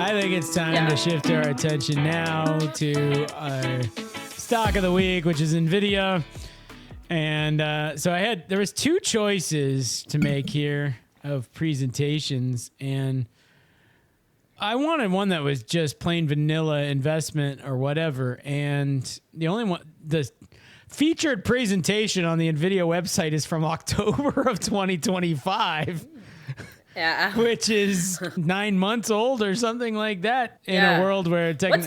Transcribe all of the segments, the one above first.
I think it's time to shift our attention now to our stock of the week, which is NVIDIA. And so there was two choices to make here of presentations, and I wanted one that was just plain vanilla investment or whatever. And the featured presentation on the NVIDIA website is from October of 2025. Yeah. Which is 9 months old or something like that in a world where what's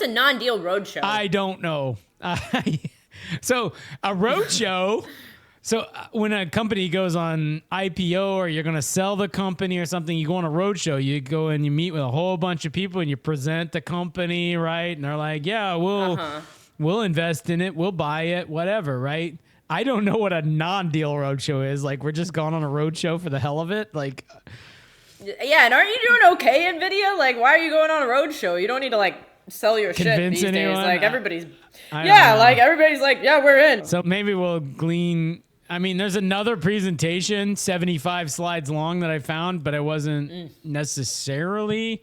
a non-deal roadshow? I don't know. So a roadshow. So when a company goes on IPO or you're going to sell the company or something, you go on a roadshow. You go and you meet with a whole bunch of people and you present the company, right? And they're like, "Yeah, we'll invest in it, we'll buy it, whatever," right? I don't know what a non-deal roadshow is. Like, we're just going on a roadshow for the hell of it. Like, yeah, and aren't you doing okay, NVIDIA? Like, why are you going on a roadshow? You don't need to like sell your shit these days. Like everybody's, everybody's like, yeah, we're in. So maybe we'll glean. I mean, there's another presentation, 75 slides long, that I found, but it wasn't necessarily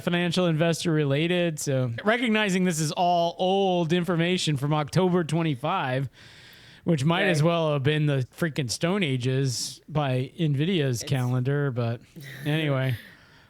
financial investor related. So recognizing this is all old information from October 25. Which might as well have been the freaking Stone Ages by NVIDIA's calendar. But anyway,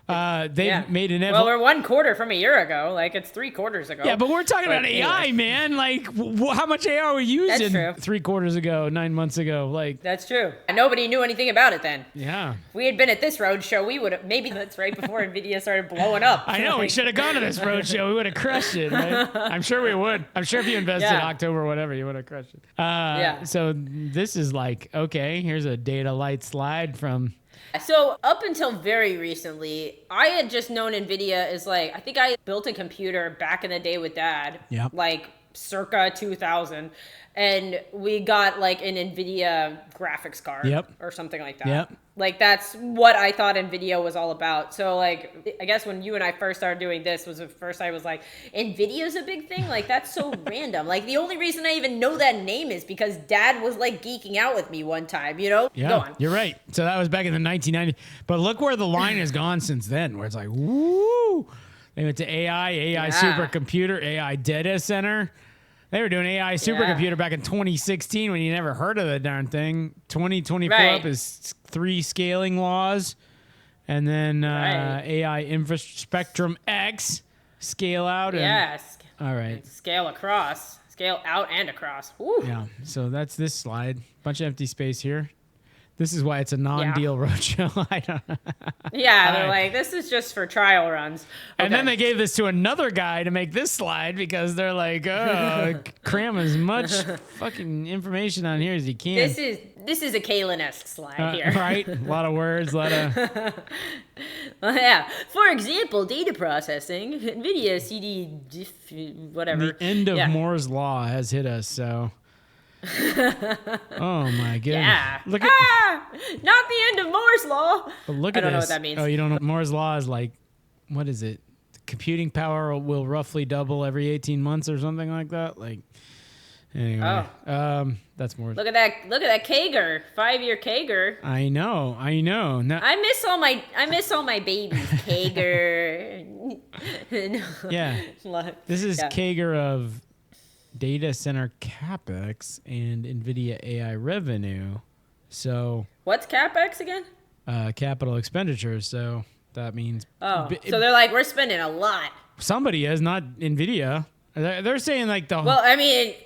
they've made an... Well, we're 1 quarter from a year ago. Like, it's 3 quarters ago. Yeah, but we're talking about AI, man. Like, how much AI were using 3 quarters ago, 9 months ago? Like, that's true. And nobody knew anything about it then. Yeah. If we had been at this roadshow, we would have... Maybe that's right before NVIDIA started blowing up. I know. We should have gone to this roadshow. We would have crushed it, right? I'm sure we would. I'm sure if you invested in October or whatever, you would have crushed it. So this is like, okay, here's a data light slide from... So up until very recently, I had just known NVIDIA as like, I think I built a computer back in the day with Dad, like circa 2000. And we got like an NVIDIA graphics card or something like that. Like, that's what I thought NVIDIA was all about. So like, I guess when you and I first started doing this was the first I was like, NVIDIA's a big thing? Like, that's so random. Like, the only reason I even know that name is because Dad was like geeking out with me one time, you know? Yeah, go on. You're right. So that was back in the 1990s. But look where the line has gone since then, where it's like, woo! They went to AI supercomputer, AI data center. They were doing AI supercomputer back in 2016 when you never heard of the darn thing. 2024 up is 3 scaling laws. And then AI Spectrum X, scale out. All right. And scale across. Scale out and across. Woo. Yeah, so that's this slide. Bunch of empty space here. This is why it's a non-deal roadshow. I don't know. Yeah, they're like, this is just for trial runs. Okay. And then they gave this to another guy to make this slide because they're like, oh, cram as much fucking information on here as you can. This is a Kalyn-esque slide here. Right? A lot of words, a lot of... Yeah. For example, data processing, NVIDIA CD, whatever. The end of Moore's Law has hit us, so... Oh my goodness! Yeah. Look at not the end of Moore's law. But look I at don't this. know what that means. Oh, you don't know? Moore's law is like, what is it? Computing power will roughly double every 18 months or something like that. Like, anyway, that's more. Look at that Kager, 5-year Kager. I know. Now, I miss all my babies. Kager. Yeah. This is Kager of data center capex and NVIDIA AI revenue. So what's capex again? Capital expenditures. So that means so they're like, we're spending a lot. Somebody is, not NVIDIA. They're saying like the well, I mean,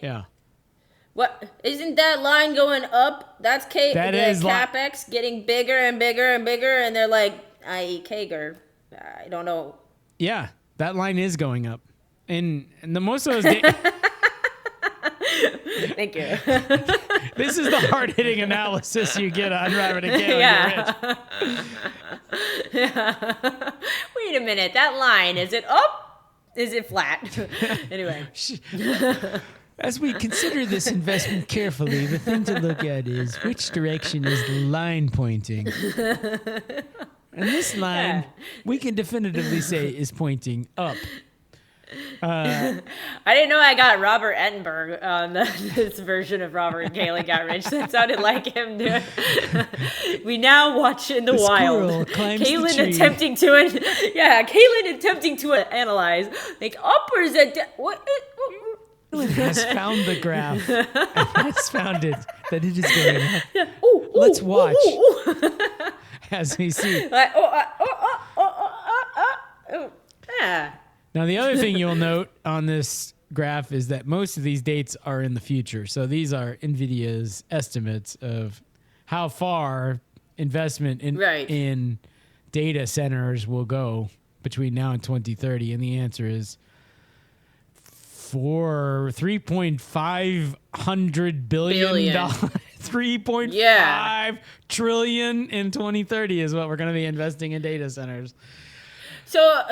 what isn't that line going up? That's capex getting bigger and bigger and bigger, and they're like, i.e. Kager. I don't know. Yeah, that line is going up, and the most of those. Thank you. This is the hard-hitting analysis you get on Rabbit and Kalyn. Yeah. Wait a minute. That line, is it up? Is it flat? Anyway. As we consider this investment carefully, the thing to look at is which direction is the line pointing. And this line, we can definitively say, is pointing up. I didn't know I got Robert Ettenberg on this version of Robert and Kalyn Got Rich. That sounded like him. We now watch in the wild. Kalyn attempting to analyze, like uppers at what? Kalyn has found the graph. And has found it that it is going up. Yeah. Let's watch as we see. Yeah. Now, the other thing you'll note on this graph is that most of these dates are in the future. So these are NVIDIA's estimates of how far investment in data centers will go between now and 2030. And the answer is for $3.5 billion. 3.5 trillion in 2030 is what we're going to be investing in data centers. So,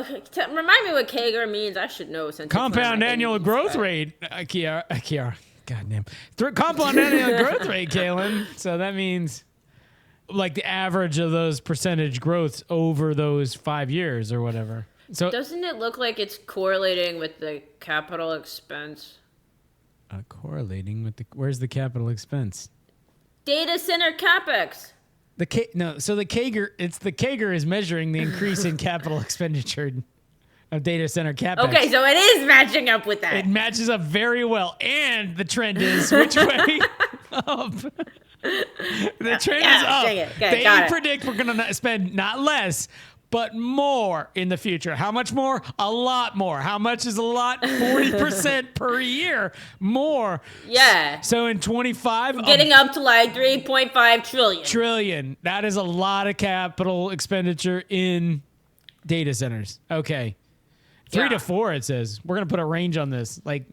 remind me what CAGR means. I should know. Since compound annual growth rate, Kiara. Goddamn. Compound annual growth rate, Kalyn. So that means like the average of those percentage growths over those 5 years or whatever. So doesn't it look like it's correlating with the capital expense? Correlating with where's the capital expense? Data center capex. So the CAGR is measuring the increase in capital expenditure of data center capex. Okay, so it is matching up with that. It matches up very well, and the trend is which way? Up. The trend is up. Okay, they predict we're going to spend not less, but more in the future. How much more? A lot more. How much is a lot? 40% per year more. Yeah. So in 25, getting up to like 3.5 trillion. That is a lot of capital expenditure in data centers. Okay. 3 to 4, it says. We're going to put a range on this. Like,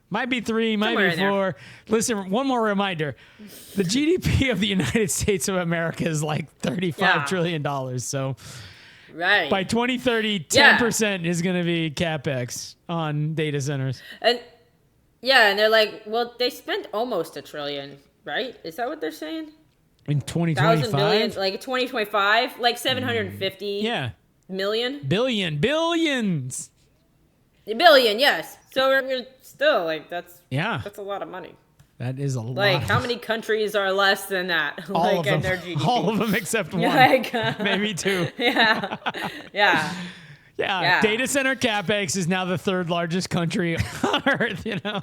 might be 3, might be 4. Listen, one more reminder. The GDP of the United States of America is like $35 trillion. So by 2030, 10% is going to be CapEx on data centers. And they're like, well, they spent almost $1 trillion, right? Is that what they're saying? In 2025? Like 2025? Like 750 million? Billions. A billion, yes. So we're still like that's a lot of money. That is a lot. Like how many countries are less than that? All like of them. Their GDP? All of them except one. Maybe 2. Yeah. Data center capex is now the 3rd largest country on Earth. You know.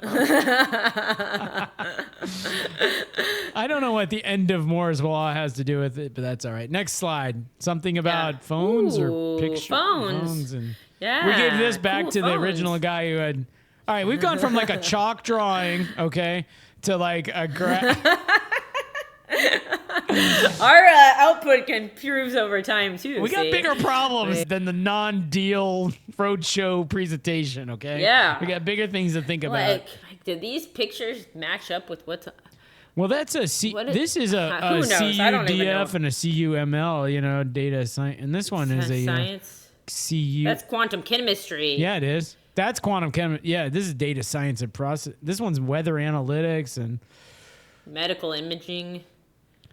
I don't know what the end of Moore's law has to do with it, but that's all right. Next slide. Something about phones or pictures. Phones. And yeah. We gave this back to the original guy who had. All right, we've gone from like a chalk drawing, okay, to like a Our output improves over time too. We got bigger problems than the non-deal roadshow presentation, okay? Yeah. We got bigger things to think about. Like, did these pictures match up with what's... Well, that's this is a CUDF and a CUML, you know, data science. And this one is a science. CU. That's quantum chemistry. Yeah, it is. That's quantum chemistry. Yeah, this is data science and process. This one's weather analytics and medical imaging.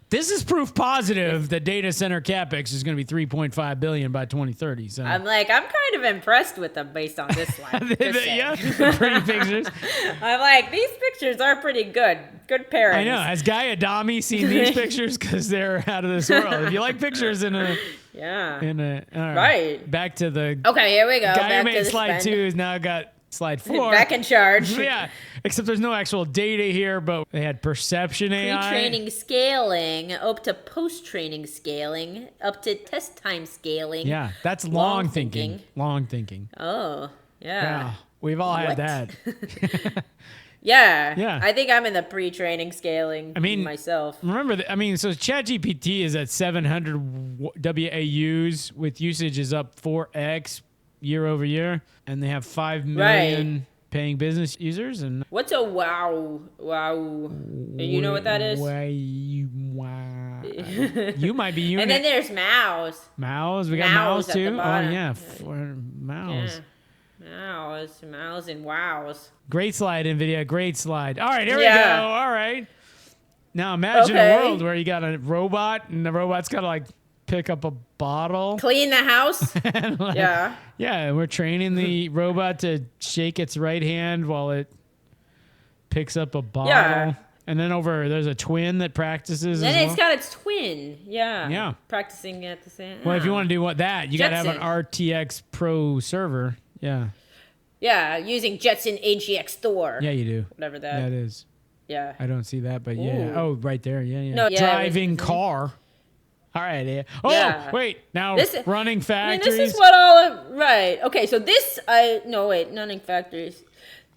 This is proof positive that data center capex is going to be $3.5 billion by 2030. So I'm kind of impressed with them based on this slide. The pretty pictures. I'm like, these pictures are pretty good. Good pairings. I know. Has Guy Adami seen these pictures? Because they're out of this world. If you like pictures all right. Back to the. Okay, here we go. Guy who made slide 2 has now got slide 4. Back in charge. Yeah. Except there's no actual data here, but they had perception AI. Pre-training scaling, up to post-training scaling, up to test time scaling. Yeah, that's long thinking. Long thinking. Oh, yeah. We've all had that. Yeah. I think I'm in the pre-training scaling myself. Remember, so ChatGPT is at 700 WAUs with usage is up 4x year over year, and they have 5 million paying business users. And what's a wow? You know what that is? Wow. You might be unit. And then there's mouse. Mouse? We got mouse too? Oh, yeah. Mouse. Mouse and wows. Great slide, NVIDIA. Great slide. All right, here we go. All right. Now imagine a world where you got a robot, and the robot's got to pick up a bottle. Clean the house. Like, yeah. Yeah, we're training the robot to shake its right hand while it picks up a bottle. Yeah. And then there's a twin that practices. And as it's well. got its twin. Yeah. Yeah. Practicing at the same. Well, if you want to do that, you got to have an Jetson. RTX Pro server. Yeah. Yeah, using Jetson AGX Thor. Yeah, you do. Whatever that. That is. Yeah. I don't see that, but yeah. Ooh. Oh, right there. Yeah, yeah. No, yeah, Driving car. All right. Yeah. Oh, Yeah. wait. Now running I mean, factories. this is what all right. Okay, so running factories.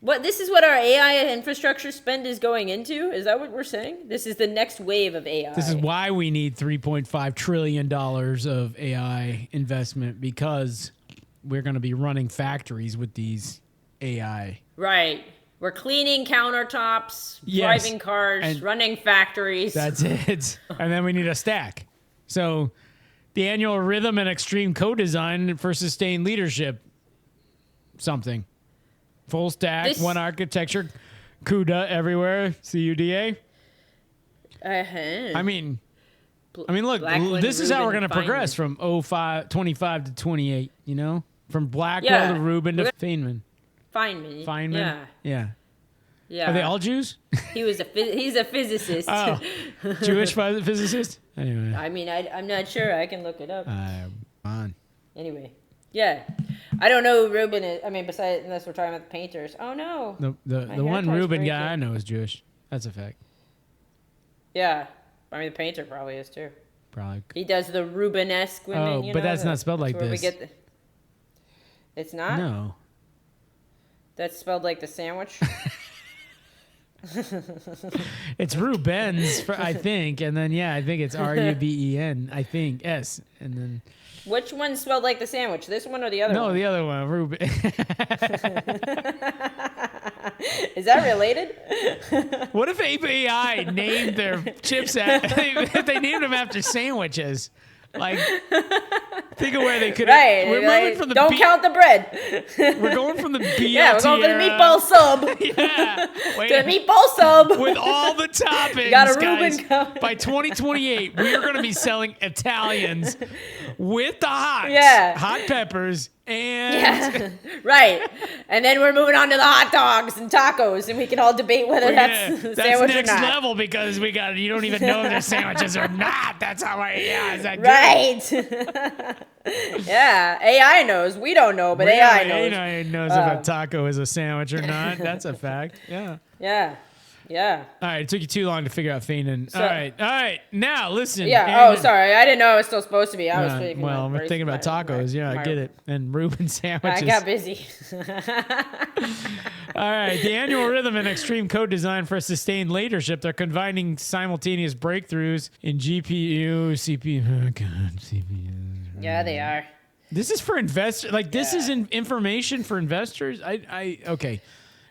This is what our AI infrastructure spend is going into? Is that what we're saying? This is the next wave of AI. This is why we need $3.5 trillion of AI investment, because we're going to be running factories with these AI. Right. We're cleaning countertops, Yes. driving cars, And running factories. That's it. And then we need a stack. So the annual rhythm and extreme co-design for sustained leadership. Something. Full stack, one architecture, CUDA everywhere, CUDA. Uh-huh. I mean, look, Blackwell this to is how we're Rubin, going to progress from 25 to 28, you know? From Blackwell to Rubin to Feynman. Feynman. Yeah. Yeah. Yeah. Are they all Jews? He's a physicist. Oh, Jewish physicist? Anyway. I mean, I'm not sure. I can look it up. On. Anyway. Yeah. I don't know who Rubin is. I mean, besides, unless we're talking about the painters. Oh, no. The one Rubin guy I know is Jewish. That's a fact. Yeah. I mean, the painter probably is, too. Probably. He does the Rubenesque women, but that's not spelled like this. It's not? No. That's spelled like the sandwich? It's Rubens, I think. And then, I think it's Ruben, I think, S. And then... Which one's spelled like the sandwich? This one or the other one? No, the other one, Rubin. Is that related? What if AI named their chipset? If they named them after sandwiches? Like, think of where they could. Right. We're moving from the. Don't count the bread. We're going from the BLT Yeah, we're going for the era. meatball sub. Yeah. Wait. To the meatball sub. With all the toppings, Got a guys. Reuben coming. By 2028, we are going to be selling Italians with the hots, hot peppers, and Right. And then we're moving on to the hot dogs and tacos, and we can all debate whether that's a sandwich next or not. level, because you don't even know if they're sandwiches or not. That's how is that good? Right. Yeah. AI knows. We don't know, but AI knows. AI knows if a taco is a sandwich or not. That's a fact. Yeah. Yeah. Yeah. All right. It took you too long to figure out Feynman. All right. Now, listen. Yeah. Oh, sorry. I didn't know it was still supposed to be. I was thinking. Well, we're thinking about tacos. I get it. And Reuben sandwiches. I got busy. All right. The annual rhythm and extreme code design for sustained leadership. They're combining simultaneous breakthroughs in GPU, CPU. Oh, God, CPU. Yeah, they are. This is for investors. Like, this is information for investors. Okay.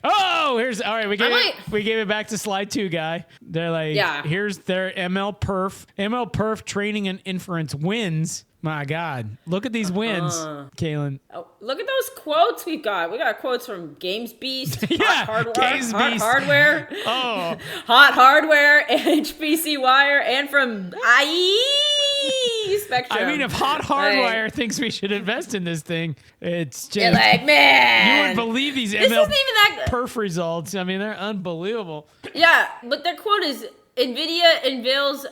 Oh, all right. We gave it back to slide 2, guy. They're like, here's their ML perf training and inference wins. My God, look at these wins, Kalyn. Oh, look at those quotes we got. We got quotes from Games Beast, Hot Hardware, Hot Hardware, HPC Wire, and from IE Spectrum. I mean, if Hot Hardwire thinks we should invest in this thing, it's just you're like, man, you wouldn't believe these ML isn't even that good. perf results. I mean, they're unbelievable. Yeah, but their quote is NVIDIA unveils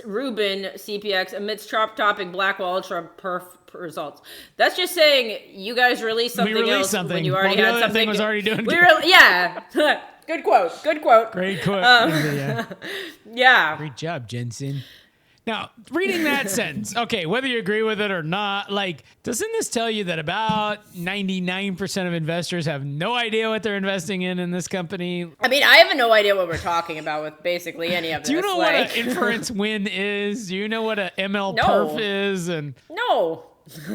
Rubin CPX amidst top-topping Blackwell Ultra perf results. That's just saying you guys released something else when you already had something. Was already doing good. Good quote. Good quote. Great quote. Yeah. Great job, Jensen. Now, reading that sentence, okay, whether you agree with it or not, like, doesn't this tell you that about 99% of investors have no idea what they're investing in this company? I mean, I have no idea what we're talking about with basically any of this. Do you know what an inference win is? Do you know what an ML perf is? And No.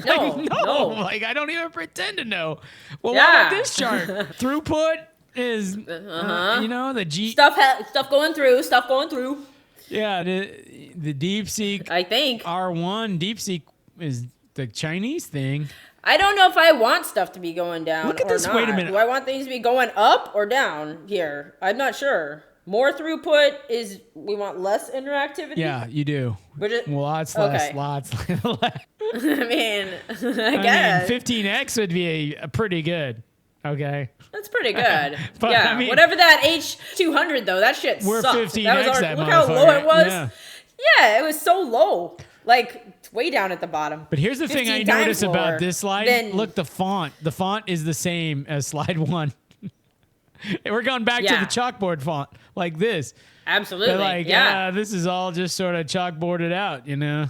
Like, I don't even pretend to know. Well, what about this chart? Throughput is, the G... Stuff going through. Yeah, the DeepSeek, I think R1 DeepSeek is the Chinese thing. I don't know if I want stuff to be going down. Look at this. Not. Wait a minute. Do I want things to be going up or down here? I'm not sure. More throughput is we want less interactivity. Yeah, you do. But Lots less. okay. Lots less. I mean, I guess 15x would be a pretty good. Okay. that's pretty good. But, yeah, I mean, whatever that H200 though, that shit we're sucked. 15x that look how low it was. Yeah. Yeah, it was so low, like way down at the bottom. But here's the thing I 15 times noticed about lower this slide. than- Look, the font. The font is the same as slide 1. We're going back to Yeah. the chalkboard font like this. Absolutely. They're like, yeah. this is all just sort of chalkboarded out, you know?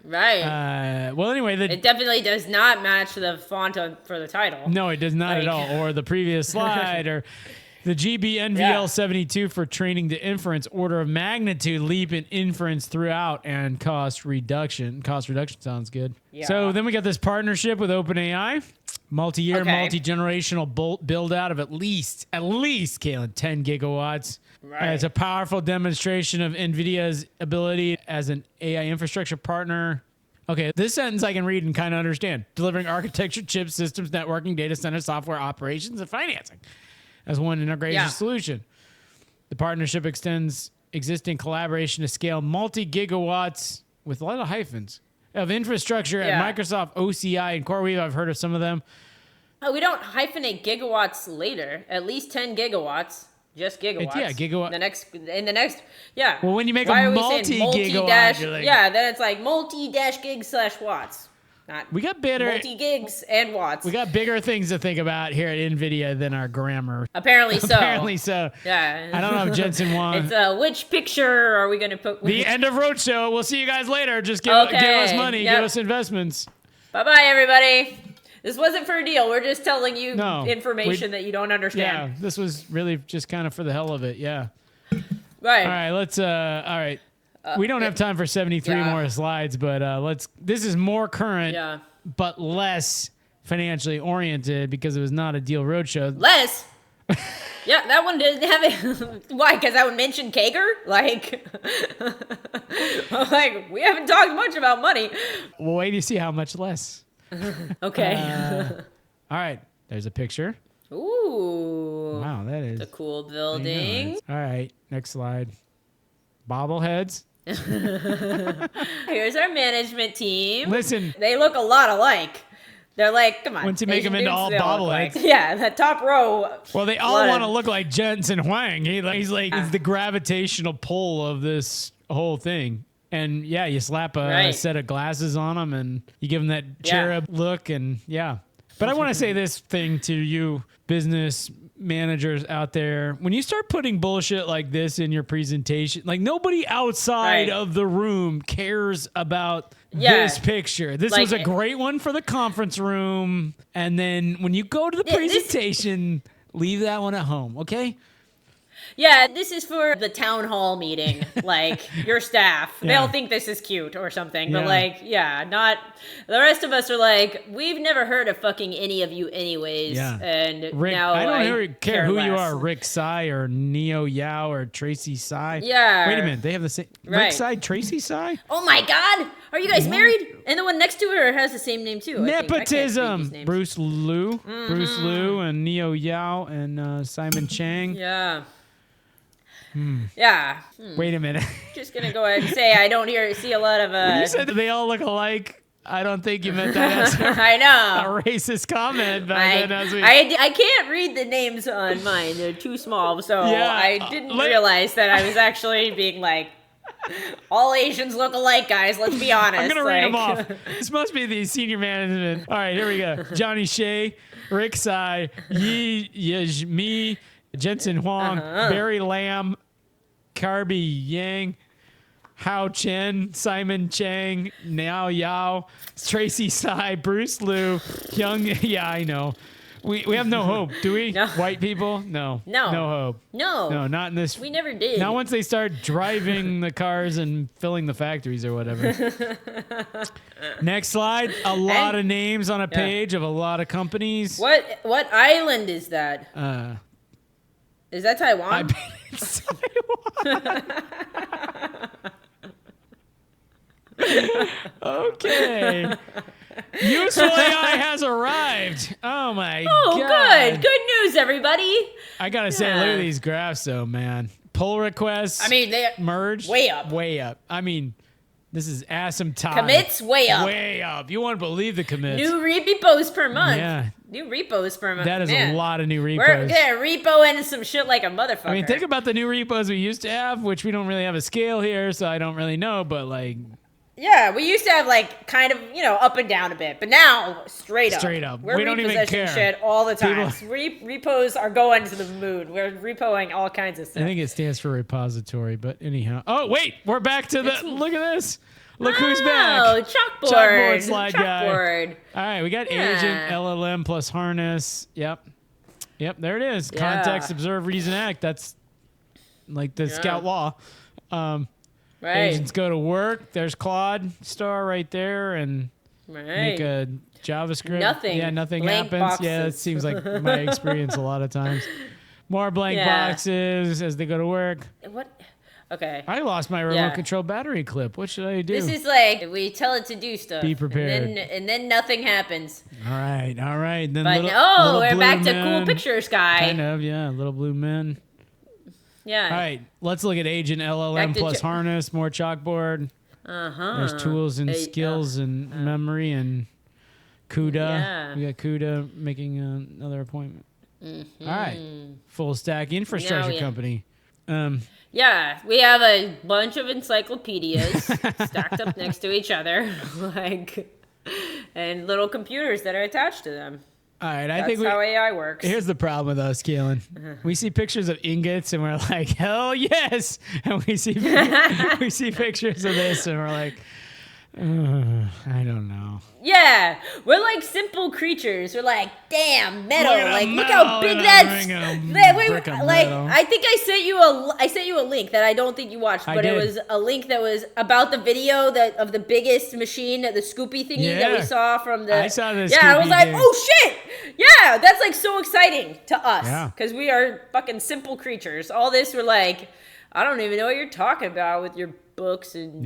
Right. Well, anyway, It definitely does not match the font for the title. no, it does not at all. Or the previous slide, or the GBNVL72 for training to inference, order of magnitude leap in inference throughout, and cost reduction. Cost reduction sounds good. Yeah. So then we got this partnership with OpenAI, multi-year, Okay. multi-generational build out of at least, Kalyn, 10 gigawatts. Right. It's a powerful demonstration of NVIDIA's ability as an AI infrastructure partner. Okay, this sentence I can read and kind of understand. Delivering architecture, chips, systems, networking, data center, software, operations, and financing as one integrated solution. The partnership extends existing collaboration to scale multi-gigawatts with a lot of hyphens of infrastructure at Microsoft, OCI, and CoreWeave. I've heard of some of them. Oh, we don't hyphenate gigawatts later. At least 10 gigawatts. Just gigawatts. gigawatt. In the next, yeah. Well, when you make Why a are we saying multi-gigawatt, dash, you're like- yeah, then it's like multi-gig slash watts. Not We got better. multi-gigs and watts. We got bigger things to think about here at NVIDIA than our grammar. Apparently so. Apparently so. Yeah. I don't know if Jensen won. It's which picture are we going to put? The end of Roadshow. We'll see you guys later. Just give us money. Yep. Give us investments. Bye-bye, everybody. This wasn't for a deal. We're just telling you No, information that you don't Yeah, understand. this was really just kind of for the hell of it. Yeah. Right. All right, let's all right. We don't have time for 73 yeah. more slides, but this is more current Yeah. but less financially oriented because it was not a deal roadshow. Less. Yeah, that one didn't have it. Why? Because that would mention Kager? Like, we haven't talked much about money. Well, wait to see how much less. Okay. All right, there's a picture. Ooh. Wow, that is a cool building. All right, next slide. Bobbleheads. Here's our management team. Listen, They look a lot alike. They're like, come on. Once you make Asian them into dudes, all they look like- bobbleheads. Yeah, that top row. well, they all lot want to of- look like Jensen Huang. He's like, it's the gravitational pull of this whole thing. And yeah, you slap a set of glasses on them and you give them that cherub look and yeah. But I want to say this thing to you business managers out there. When you start putting bullshit like this in your presentation, like nobody outside of the room cares about this picture. This was a great one for the conference room. And then when you go to the presentation, leave that one at home, okay? Yeah, this is for the town hall meeting, like your staff. They'll think this is cute or something, but not the rest of us are like, we've never heard of fucking any of you anyways. Yeah. And Rick, now I don't care who less. you are, Rick Tsai or Neo Yao or Tracy Tsai. Yeah. Wait a minute, they have the same Rick Tsai, Tracy Tsai? Oh my God, are you guys married? And the one next to her has the same name too. Nepotism. Bruce Liu, and Neo Yao and Simon Chang. Yeah. Yeah. Wait a minute. Just gonna go ahead and say I don't see a lot of. You said that they all look alike. I don't think you meant that as I know. a racist comment. But I can't read the names on mine; they're too small. So I didn't realize that I was actually being like, all Asians look alike, guys. Let's be honest. I'm gonna read them off. This must be the senior management. All right, here we go. Johnny Shea, Rick Tsai, Yi Yizmi, Jensen Huang, Barry Lam, Carby Yang, Hao Chen, Simon Chang, Niao Yao, Tracy Tsai, Bruce Liu, Young. Yeah, I know. We have no hope, do we? No. White people? No. No hope. No, not in this. We never did. Not once they start driving the cars and filling the factories or whatever. Next slide. A lot of names on a page of a lot of companies. What island is that? Is that Taiwan? I bet it's Taiwan. Okay. Useful AI has arrived. Oh my god. Good news, everybody. I gotta say, look at these graphs though, man. pull requests. I mean, they merged way up. Way up. I mean, this is asymptotic. Commits way up. Way up. You won't believe the commits. New repos per month. Yeah. New repos per month. That is a lot of new repos. We're gonna repo into some shit like a motherfucker. I mean, think about the new repos we used to have, which we don't really have a scale here, so I don't really know, but like... Yeah, we used to have like kind of, up and down a bit, but now straight up. Straight up. We're We don't even care. shit all the time. Repos are going to the moon. We're repoing all kinds of stuff. I think it stands for repository, but anyhow. Oh, wait, we're back to the... Look at this. Look who's back. Oh, chalkboard. Chalkboard slide guy. All right, we got agent, LLM plus harness. Yep, there it is. Yeah. Context, observe, reason, act. That's like the Scout law. Right. Agents go to work. There's Claude star right there, and make a JavaScript. Nothing. Yeah, nothing Blank happens. boxes. Yeah, it seems like my experience a lot of times. More blank boxes as they go to work. What? Okay. I lost my remote control battery clip. What should I do? This is like we tell it to do stuff. Be prepared. And then nothing happens. All right. Then but little we're blue back to men. cool pictures, guy. Kind of, yeah. Little blue men. Yeah. All right. Let's look at agent LLM plus harness. More chalkboard. There's tools and skills and memory and CUDA. Yeah. We got CUDA making another appointment. All right. Full stack infrastructure company. Yeah, we have a bunch of encyclopedias stacked up next to each other, and little computers that are attached to them. All right, That's how AI works. Here's the problem with us, Kalyn. We see pictures of ingots and we're like, hell yes! And we see pictures of this and we're like, I don't know. Yeah, we're like simple creatures. We're like, damn, metal. Look how big that's. I think I sent you a link that I don't think you watched, but it was a link that was about the video of the biggest machine, the Scoopy thingy that we saw from the. I saw this. Yeah, I was like, oh shit! Yeah, that's like so exciting to us because we are fucking simple creatures. All this, we're like, I don't even know what you're talking about with your books and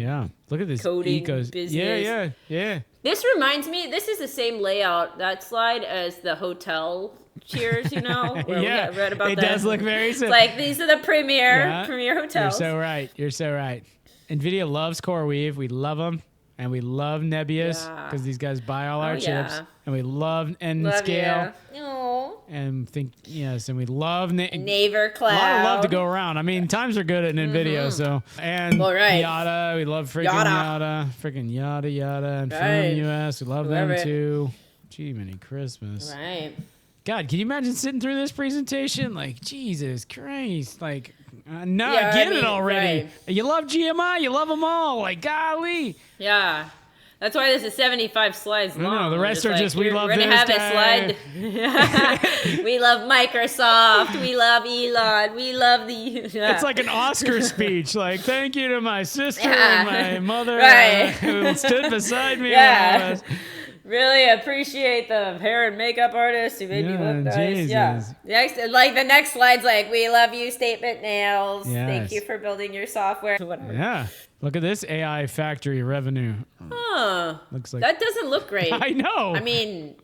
look at this coding business. Yeah. This reminds me. This is the same layout, that slide, as the hotel cheers. Where we read about it does look very similar. Like these are the premier hotels. You're so right. NVIDIA loves CoreWeave. We love them. And we love Nebius because these guys buy all our chips. And we love N-Scale. And and we love Naver Cloud. A lot of love to go around. I mean, times are good at NVIDIA, so. And Yada, we love freaking Yada. Freaking Yada. And from US, we love them too. Gee, many Christmas. Right. God, can you imagine sitting through this presentation? Like, Jesus Christ. Like, I get it already. Right. You love GMI, you love them all. Like, golly. Yeah. That's why this is 75 slides long. No, the rest are just, we love this guy. We're going to have a slide. We love Microsoft. We love Elon. We love the... It's like an Oscar speech. Like, thank you to my sister and my mother who stood beside me. Yeah. Really appreciate the hair and makeup artist who made me look nice. Jesus. Yeah. The next slide's like, we love you, Statement Nails. Yes. Thank you for building your software. Whatever. Yeah. Look at this AI factory revenue. Huh. Looks like that doesn't look great. I know. I mean,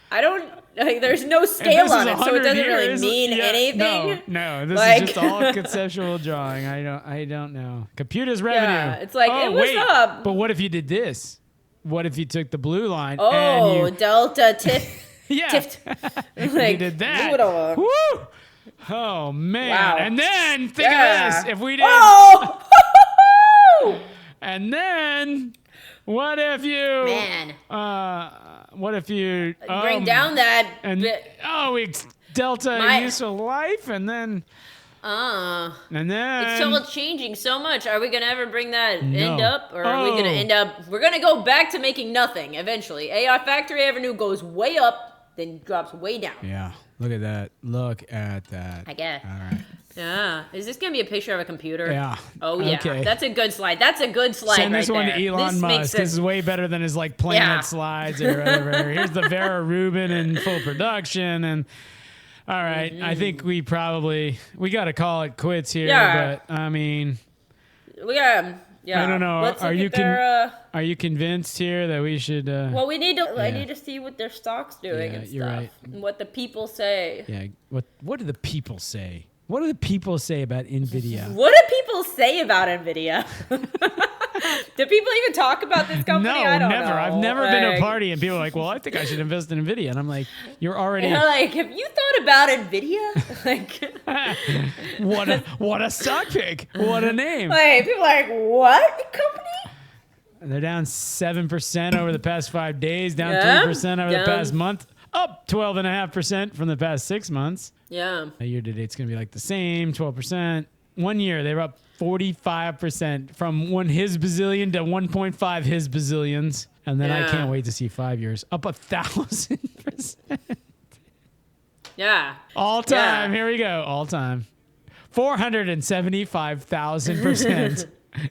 I don't. There's no scale on it, so it doesn't really mean anything. No. This is just all conceptual drawing. I don't know. Computers revenue. Yeah. It's like it was up. But what if you did this? What if you took the blue line? Oh, and delta tiff. Tift. Like, you did that. Move it over. Woo! Oh man! Wow. And then think of this: if we did. Oh! And then, what if you? What if you bring down that? We delta useful life, and then. And then it's still changing so much. Are we gonna ever bring that end up, or are we gonna end up? We're gonna go back to making nothing eventually. AI factory revenue goes way up, then drops way down. Yeah, look at that. I guess. All right. Yeah. Is this gonna be a picture of a computer? Yeah. Oh yeah. Okay. That's a good slide. Send this one to Elon Musk. This is way better than his planet slides or whatever. Here's the Vera Rubin in full production and. All right, I think we got to call it quits here. Yeah. But I mean, I don't know. Are you convinced here that we should? Well, we need to. I need to see what their stock's doing and stuff. You're right. And what the people say. Yeah. What do the people say? What do the people say about NVIDIA? What do people say about NVIDIA? Do people even talk about this company? No, I don't never. know. I've never been to a party and people are like, well, I think I should invest in NVIDIA. And I'm like, you're already... And like, have you thought about NVIDIA? Like, what a stock pick. What a name. like people are like, what company? They're down 7% over the past 5 days, down Yeah, 3% over the down. past month, up 12.5% from the past 6 months. Yeah. Year to date, it's going to be like the same, 12%. 1 year, they were up 45% from 1 his bazillion to 1.5 his bazillions. And then I Yeah. can't wait to see 5 years up 1,000%. Yeah. All time. Yeah. Here we go. All time. 475,000%.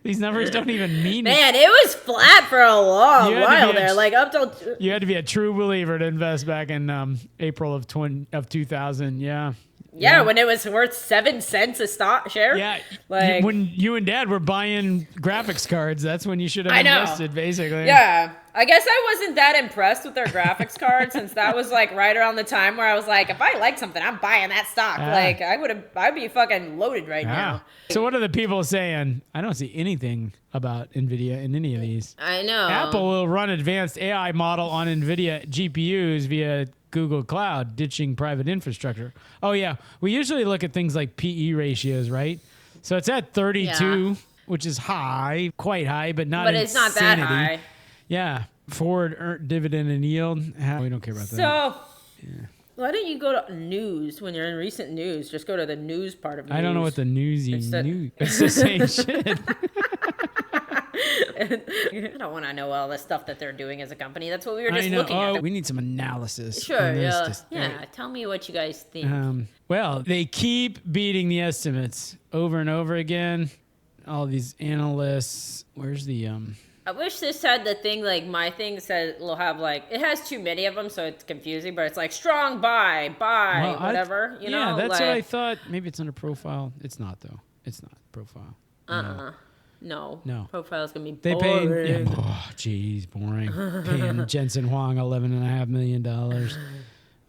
These numbers don't even mean Man, it was flat for a long You had to while be there. Like up till You had to be a true believer to invest back in April of 2000. Yeah. yeah, when it was worth 7 cents a stock share. Yeah. Like when you and Dad were buying graphics cards, that's when you should have I know. invested, basically. Yeah. I guess I wasn't that impressed with their graphics card since that was like right around the time where I was like, if I like something, I'm buying that stock. Yeah. Like I'd be fucking loaded right Yeah. now. So what are the people saying? I don't see anything about NVIDIA in any of these. I know. Apple will run advanced AI model on NVIDIA GPUs via Google Cloud, ditching private infrastructure. Oh, yeah. We usually look at things like PE ratios, right? So it's at 32, which is high, quite high, but not But it's not that insanity. high. Yeah. Forward dividend and yield. We don't care about that. So why don't you go to news when you're in recent news? Just go to the news part of news. I don't know what the newsy It's It's the same shit. I don't want to know all the stuff that they're doing as a company. That's what we were just I know. looking at. We need some analysis. Sure, on this. yeah. Just- Yeah, tell me what you guys think. Well, they keep beating the estimates over and over again. All these analysts. Where's the I wish this had the thing like my thing said it'll have like it has too many of them, so it's confusing. But it's like strong buy, Well, whatever. You know, that's like, what I thought. Maybe it's under profile. It's not though. It's not profile. No. Profile's gonna be They boring. paid. Yeah, oh, geez, boring. Paying Jensen Huang $11.5 million.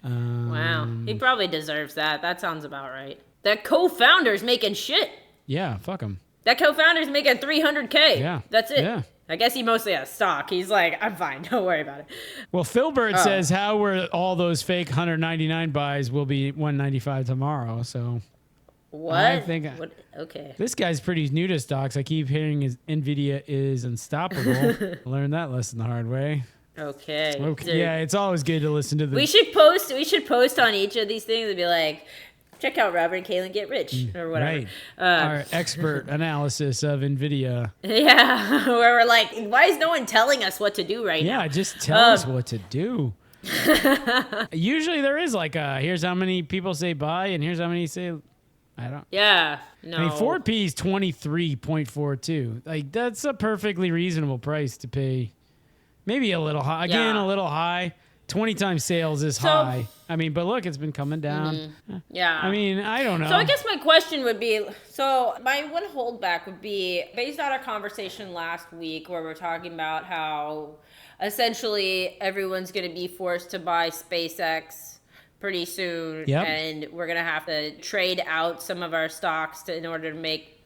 Wow, he probably deserves that. That sounds about right. That co-founder's making shit. Yeah, fuck him. That co-founder's making $300K. Yeah. That's it. Yeah. I guess he mostly has stock. He's like, I'm fine. Don't worry about it. Well, Philbert says how were all those fake 199 buys will be 195 tomorrow. So What? I think okay. this guy's pretty new to stocks. I keep hearing his NVIDIA is unstoppable. Learned that lesson the hard way. Okay. Okay. Yeah, it's always good to listen to the. We should post on each of these things and be like, check out Robert and Kalyn Get Rich or whatever. Right. Our expert analysis of NVIDIA. Yeah. Where we're like, why is no one telling us what to do right now? Yeah, just tell us what to do. Usually there is like here's how many people say buy and here's how many say I don't. Yeah. No. I mean, Ford P is 23.42. Like that's a perfectly reasonable price to pay. Maybe a little high. Again, Yeah. a little high. 20 times sales is high. I mean, but look, it's been coming down. Yeah. I mean, I don't know. So I guess my question would be, so my one holdback would be based on our conversation last week where we're talking about how essentially everyone's going to be forced to buy SpaceX pretty soon. Yep. And we're going to have to trade out some of our stocks in order to make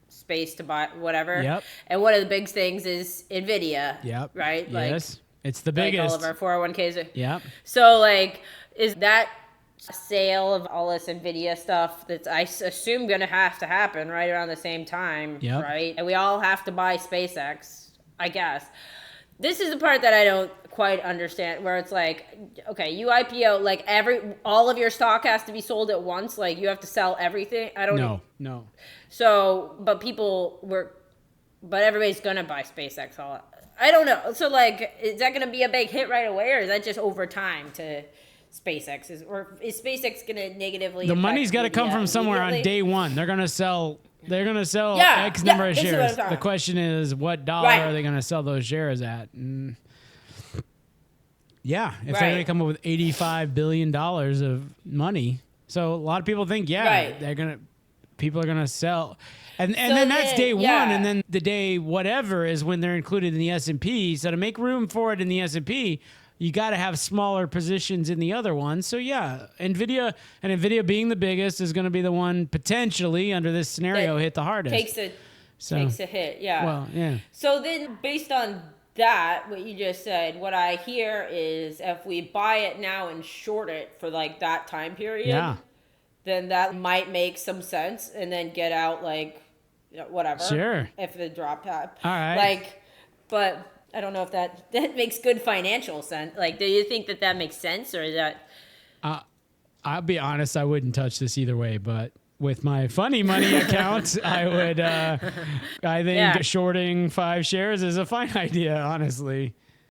space to buy whatever. Yep. And one of the big things is NVIDIA. Yep. Right? Yes. It's the Like biggest. all of our 401ks. Yep. So, like, is that sale of all this NVIDIA stuff that's, I assume, going to have to happen right around the same time, Yep. right? And we all have to buy SpaceX, I guess. This is the part that I don't quite understand, where it's like, okay, you IPO, like, all of your stock has to be sold at once? Like, you have to sell everything? I don't No. So, but everybody's going to buy SpaceX all. I don't know. So, like, is that going to be a big hit right away, or is that just over time to SpaceX? Is SpaceX going to negatively? The money's got to come from somewhere on day one. They're gonna sell X number of this is what shares. I'm talking The question is, what dollar are they gonna sell those shares at? Yeah, if they're gonna come up with $85 billion of money, so a lot of people think, people are gonna sell. And then that's day one, and then the day whatever is when they're included in the S&P. So to make room for it in the S&P, you got to have smaller positions in the other ones. So yeah, NVIDIA being the biggest is going to be the one potentially under this scenario hit the hardest. Takes a hit, yeah. Well, yeah. So then based on that, what you just said, what I hear is if we buy it now and short it for like that time period, then that might make some sense, and then get out like whatever. Sure. If the drop top. All right. Like, but I don't know if that makes good financial sense. Like, do you think that makes sense, or is that? I'll be honest, I wouldn't touch this either way, but with my funny money account, I would. I think shorting 5 shares is a fine idea, honestly.